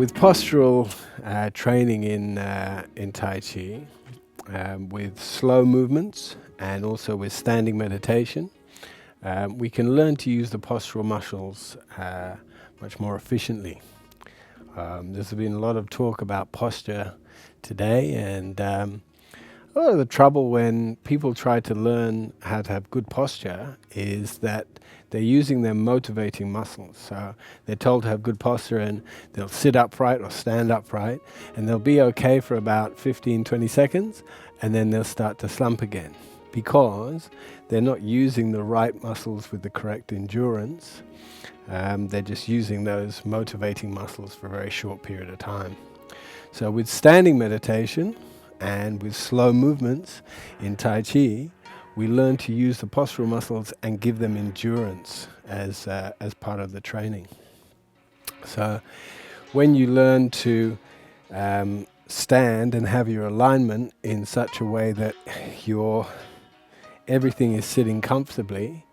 With postural training in Tai Chi, with slow movements and also with standing meditation, we can learn to use the postural muscles much more efficiently. There's been a lot of talk about posture today, and a lot of the trouble when people try to learn how to have good posture is that they're using their motivating muscles. So they're told to have good posture and they'll sit upright or stand upright and they'll be okay for about 15-20 seconds, and then they'll start to slump again because they're not using the right muscles with the correct endurance. They're just using those motivating muscles for a very short period of time. So with standing meditation and with slow movements in Tai Chi, we learn to use the postural muscles and give them endurance as part of the training. So when you learn to stand and have your alignment in such a way that everything is sitting comfortably,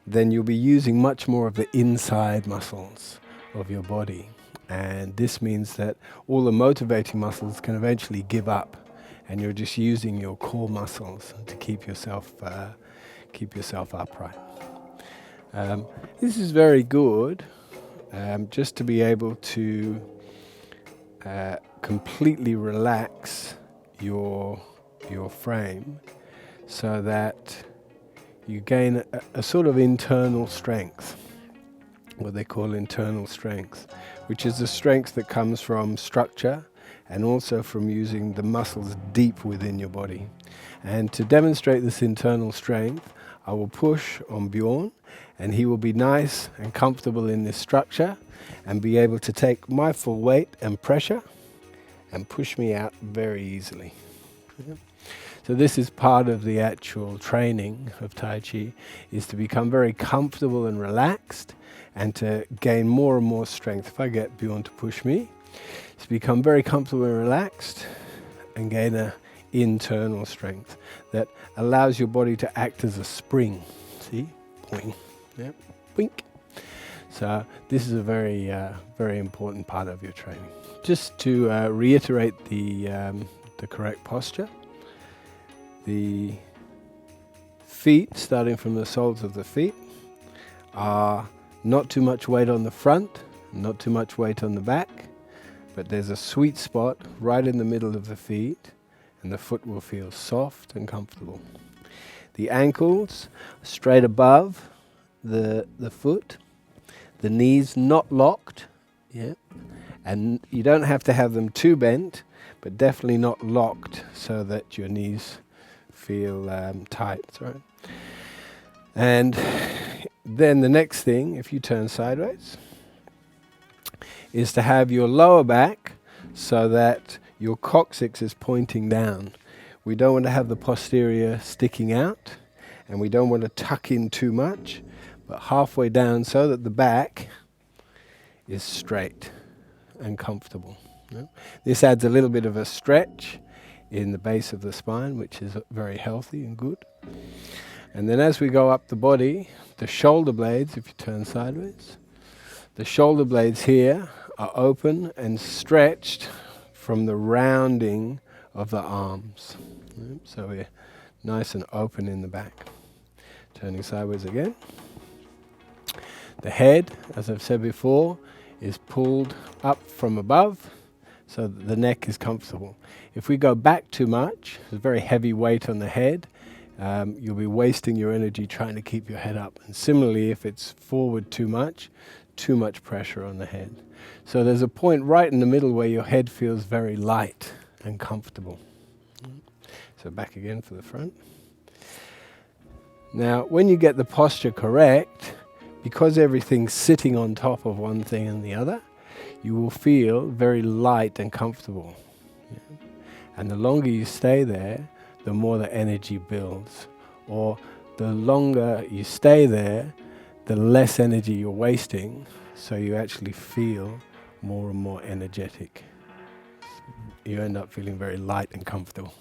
then you'll be using much more of the inside muscles of your body. And this means that all the motivating muscles can eventually give up, and you're just using your core muscles to keep yourself upright. This is very good, just to be able to completely relax your frame, so that you gain a sort of internal strength, what they call internal strength, which is the strength that comes from structure and also from using the muscles deep within your body. And to demonstrate this internal strength, I will push on Bjorn, and he will be nice and comfortable in this structure and be able to take my full weight and pressure and push me out very easily. So this is part of the actual training of Tai Chi, is to become very comfortable and relaxed and to gain more and more strength. If I get Bjorn to push me, to become very comfortable and relaxed and gain an internal strength that allows your body to act as a spring. See? Boing. Yep. Boink. So this is a very, very important part of your training. Just to reiterate the correct posture. The feet, starting from the soles of the feet, are not too much weight on the front, not too much weight on the back, but there's a sweet spot right in the middle of the feet, and the foot will feel soft and comfortable. The ankles straight above the foot, the knees not locked, yeah, and you don't have to have them too bent, but definitely not locked so that your knees feel tight, right? And then the next thing, if you turn sideways, is to have your lower back so that your coccyx is pointing down. We don't want to have the posterior sticking out, and we don't want to tuck in too much, but halfway down so that the back is straight and comfortable. Yeah? This adds a little bit of a stretch in the base of the spine, which is very healthy and good. And then as we go up the body, the shoulder blades, if you turn sideways, the shoulder blades here are open and stretched from the rounding of the arms. Right? So we're nice and open in the back. Turning sideways again. The head, as I've said before, is pulled up from above so that the neck is comfortable. If we go back too much, there's very heavy weight on the head, you'll be wasting your energy trying to keep your head up. And similarly, if it's forward too much pressure on the head. So there's a point right in the middle where your head feels very light and comfortable. So back again for the front. Now, when you get the posture correct, because everything's sitting on top of one thing and the other, you will feel very light and comfortable. Yeah? And the longer you stay there, the more the energy builds. Or the longer you stay there, the less energy you're wasting, so you actually feel more and more energetic. You end up feeling very light and comfortable.